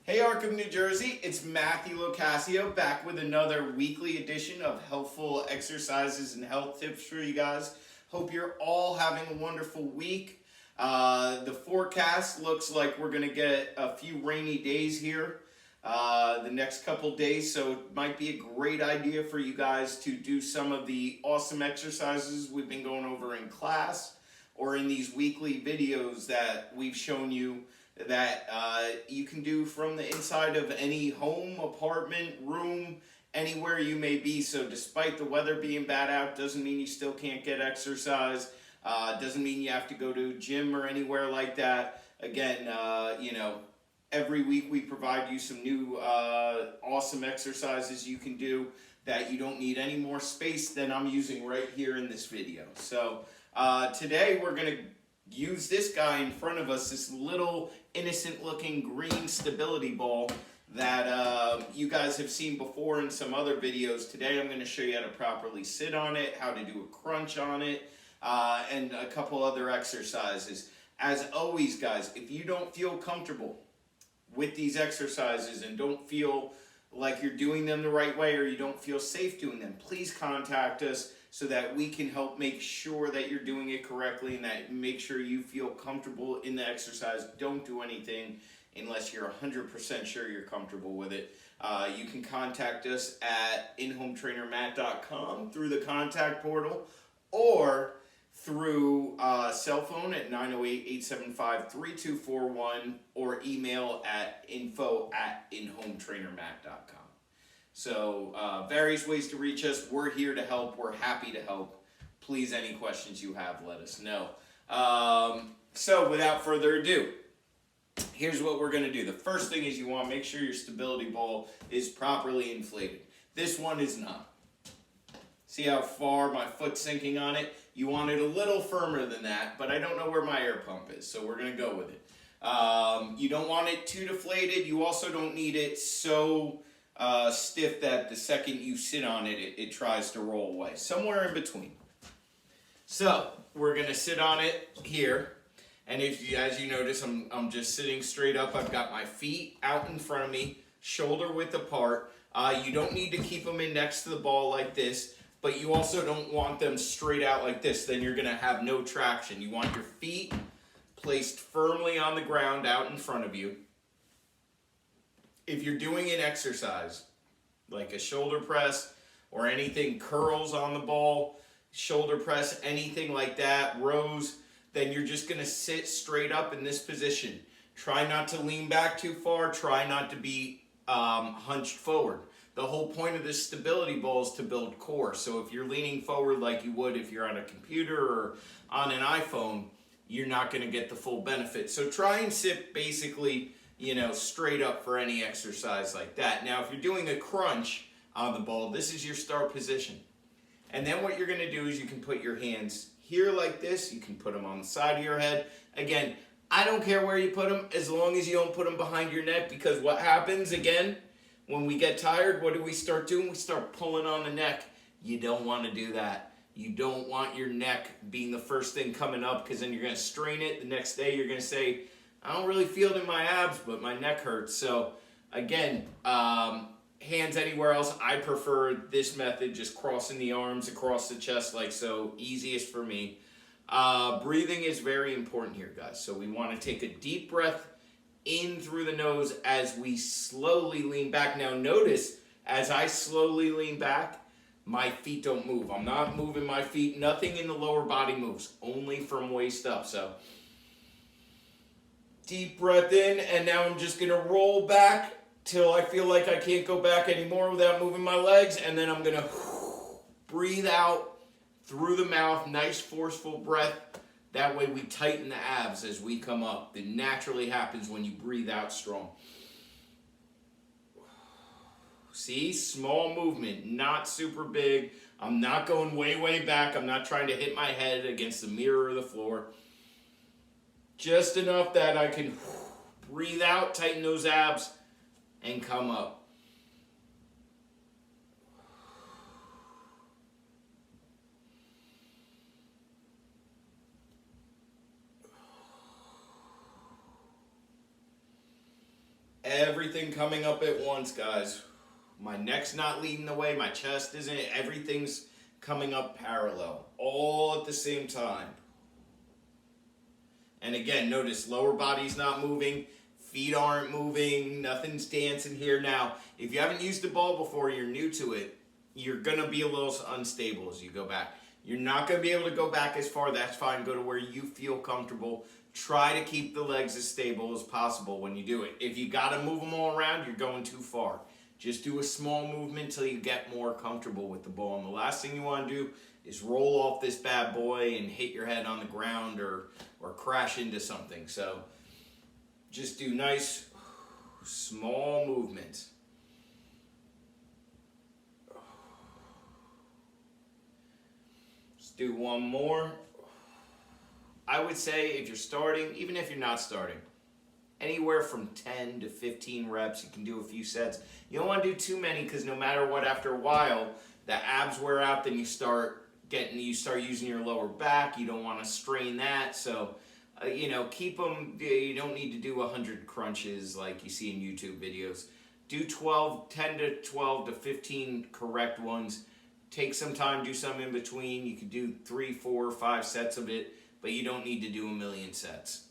Hey Arkham, New Jersey, it's Matthew Locascio back with another weekly edition of helpful exercises and health tips for you guys. Hope you're all having a wonderful week. The forecast looks like we're going to get a few rainy days here the next couple days, so it might be a great idea for you guys to do some of the awesome exercises we've been going over in class or in these weekly videos that we've shown you that you can do from the inside of any home, apartment, room, anywhere you may be. So despite the weather being bad out, doesn't mean you still can't get exercise. Doesn't mean you have to go to a gym or anywhere like that. Again, every week we provide you some new awesome exercises you can do that you don't need any more space than I'm using right here in this video. So today we're going to use this guy in front of us, this little innocent looking green stability ball that you guys have seen before in some other videos. Today I'm going to show you how to properly sit on it, how to do a crunch on it, and a couple other exercises. As always guys, if you don't feel comfortable with these exercises and don't feel like you're doing them the right way or you don't feel safe doing them, please contact us so that we can help make sure that you're doing it correctly and that make sure you feel comfortable in the exercise. Don't do anything unless you're 100% sure you're comfortable with it. You can contact us at inhometrainermatt.com through the contact portal or through cell phone at 908-875-3241 or email at info@inhometrainermatt.com. So various ways to reach us. We're here to help. We're happy to help. Please, any questions you have, let us know. So without further ado, here's what we're going to do. The first thing is you want to make sure your stability ball is properly inflated. This one is not. See how far my foot's sinking on it? You want it a little firmer than that, but I don't know where my air pump is, so we're going to go with it. You don't want it too deflated. You also don't need it so stiff that the second you sit on it, it tries to roll away. Somewhere in between. So we're going to sit on it here. And as you notice, I'm just sitting straight up. I've got my feet out in front of me, shoulder width apart. You don't need to keep them in next to the ball like this, but you also don't want them straight out like this. Then you're going to have no traction. You want your feet placed firmly on the ground out in front of you. If you're doing an exercise, like a shoulder press or anything, curls on the ball, shoulder press, anything like that, rows, then you're just going to sit straight up in this position. Try not to lean back too far. Try not to be hunched forward. The whole point of this stability ball is to build core. So if you're leaning forward like you would if you're on a computer or on an iPhone, you're not going to get the full benefit. So try and sit basically, straight up for any exercise like that. Now, if you're doing a crunch on the ball, this is your start position. And then what you're going to do is you can put your hands here like this. You can put them on the side of your head. Again, I don't care where you put them as long as you don't put them behind your neck, because what happens again, when we get tired, what do we start doing? We start pulling on the neck. You don't want to do that. You don't want your neck being the first thing coming up, because then you're going to strain it. The next day you're going to say, I don't really feel it in my abs, but my neck hurts. So again, hands anywhere else. I prefer this method, just crossing the arms across the chest like so. Easiest for me. Breathing is very important here, guys. So we want to take a deep breath in through the nose as we slowly lean back. Now notice, as I slowly lean back, my feet don't move. I'm not moving my feet. Nothing in the lower body moves, only from waist up. So deep breath in, and now I'm just going to roll back till I feel like I can't go back anymore without moving my legs, and then I'm going to breathe out through the mouth. Nice forceful breath. That way we tighten the abs as we come up. It naturally happens when you breathe out strong. See, small movement, not super big. I'm not going way, way back. I'm not trying to hit my head against the mirror or the floor. Just enough that I can breathe out, tighten those abs, and come up. Everything coming up at once, guys. My neck's not leading the way, my chest isn't, everything's coming up parallel, all at the same time. And again, notice lower body's not moving, feet aren't moving, nothing's dancing here. Now, if you haven't used the ball before, you're new to it, you're gonna be a little unstable as you go back. You're not gonna be able to go back as far, that's fine, go to where you feel comfortable. Try to keep the legs as stable as possible when you do it. If you gotta move them all around, you're going too far. Just do a small movement till you get more comfortable with the ball. And the last thing you wanna do is roll off this bad boy and hit your head on the ground or crash into something. So just do nice, small movements. Let's do one more. I would say if you're starting, even if you're not starting, anywhere from 10 to 15 reps, you can do a few sets. You don't want to do too many because no matter what, after a while, the abs wear out, then you start using your lower back. You don't want to strain that. So, keep them, you don't need to do 100 crunches like you see in YouTube videos. Do 10 to 12 to 15 correct ones. Take some time, do some in between. You could do 3, 4, 5 sets of it. But you don't need to do a million sets.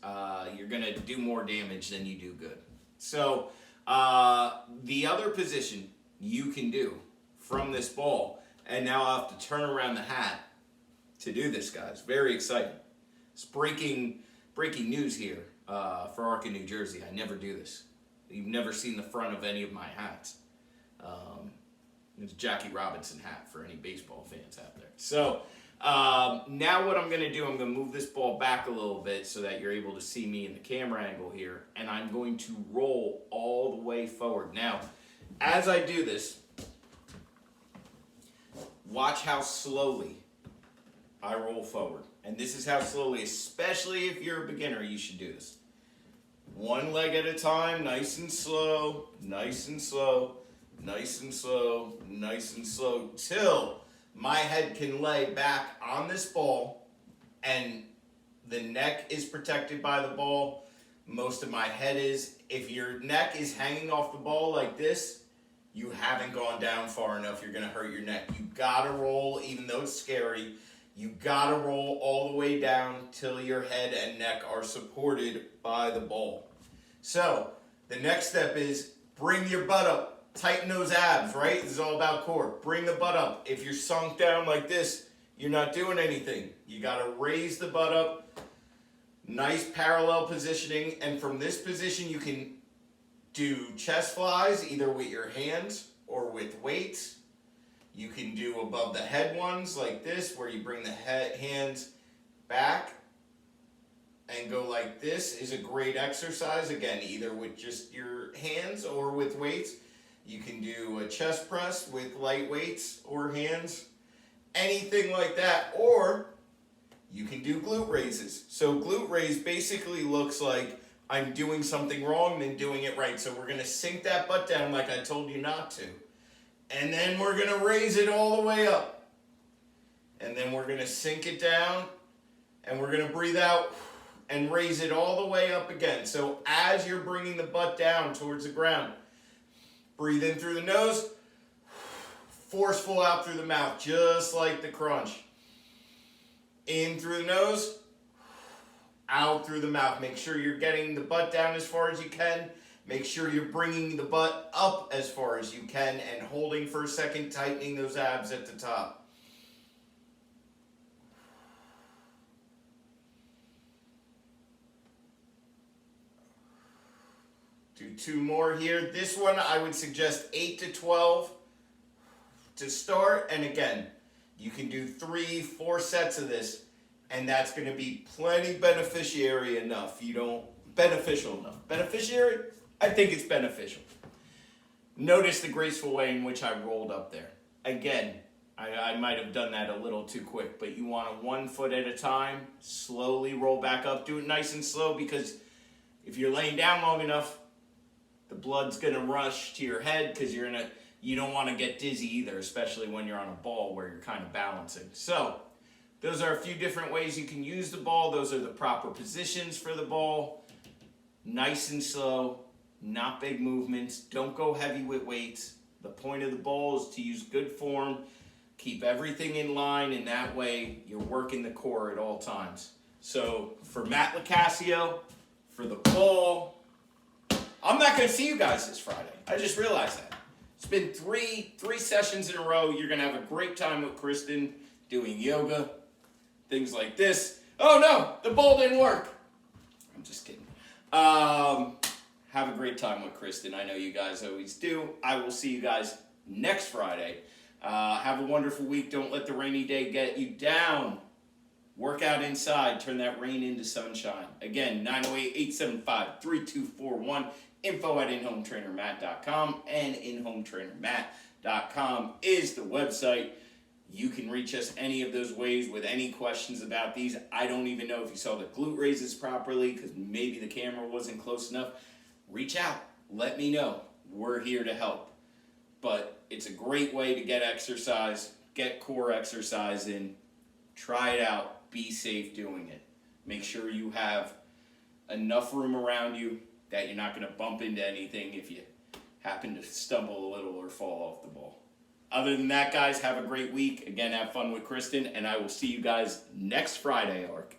You're gonna do more damage than you do good. So the other position you can do from this ball, and now I'll have to turn around the hat to do this, guys. Very exciting. It's breaking news here for Arca, New Jersey. I never do this. You've never seen the front of any of my hats. It's a Jackie Robinson hat for any baseball fans out there. So now what I'm going to do, I'm going to move this ball back a little bit so that you're able to see me in the camera angle here, and I'm going to roll all the way forward. Now, as I do this, watch how slowly I roll forward. And this is how slowly, especially if you're a beginner, you should do this. One leg at a time, nice and slow, nice and slow, nice and slow, nice and slow, till my head can lay back on this ball and the neck is protected by the ball. Most of my head is. If your neck is hanging off the ball like this, you haven't gone down far enough. You're going to hurt your neck. You got to roll, even though it's scary, you got to roll all the way down till your head and neck are supported by the ball. So the next step is bring your butt up. Tighten those abs, right? This is all about core. Bring the butt up. If you're sunk down like this, you're not doing anything. You got to raise the butt up. Nice parallel positioning. And from this position, you can do chest flies, either with your hands or with weights. You can do above the head ones like this, where you bring the hands back and go like this. Is a great exercise. Again, either with just your hands or with weights. You can do a chest press with light weights or hands, anything like that, or you can do glute raises. So glute raise basically looks like I'm doing something wrong, then doing it right. So we're gonna sink that butt down like I told you not to. And then we're gonna raise it all the way up. And then we're gonna sink it down, and we're gonna breathe out and raise it all the way up again. So as you're bringing the butt down towards the ground, breathe in through the nose, forceful out through the mouth, just like the crunch. In through the nose, out through the mouth. Make sure you're getting the butt down as far as you can. Make sure you're bringing the butt up as far as you can and holding for a second, tightening those abs at the top. Do 2 more here. This one I would suggest 8 to 12 to start. And again, you can do 3, 4 sets of this, and that's going to be plenty beneficiary enough. Beneficial enough. Beneficiary? I think it's beneficial. Notice the graceful way in which I rolled up there. Again, I might have done that a little too quick, but you want to 1 foot at a time, slowly roll back up. Do it nice and slow, because if you're laying down long enough, the blood's going to rush to your head, because you don't want to get dizzy either, especially when you're on a ball where you're kind of balancing. So those are a few different ways you can use the ball. Those are the proper positions for the ball. Nice and slow, not big movements. Don't go heavy with weights. The point of the ball is to use good form, keep everything in line, and that way you're working the core at all times. So for Matt Lacasio, for the ball, I'm not going to see you guys this Friday. I just realized that. It's been three sessions in a row. You're going to have a great time with Kristen doing yoga, things like this. Oh no, the ball didn't work. I'm just kidding. Have a great time with Kristen. I know you guys always do. I will see you guys next Friday. Have a wonderful week. Don't let the rainy day get you down. Work out inside. Turn that rain into sunshine. Again, 908-875-3241. info@inhometrainermatt.com, and inhometrainermatt.com is the website. You can reach us any of those ways with any questions about these. I don't even know if you saw the glute raises properly because maybe the camera wasn't close enough. Reach out. Let me know. We're here to help. But it's a great way to get exercise, get core exercise in. Try it out. Be safe doing it. Make sure you have enough room around you that you're not going to bump into anything if you happen to stumble a little or fall off the ball. Other than that, guys, have a great week. Again, have fun with Kristen, and I will see you guys next Friday, Ark.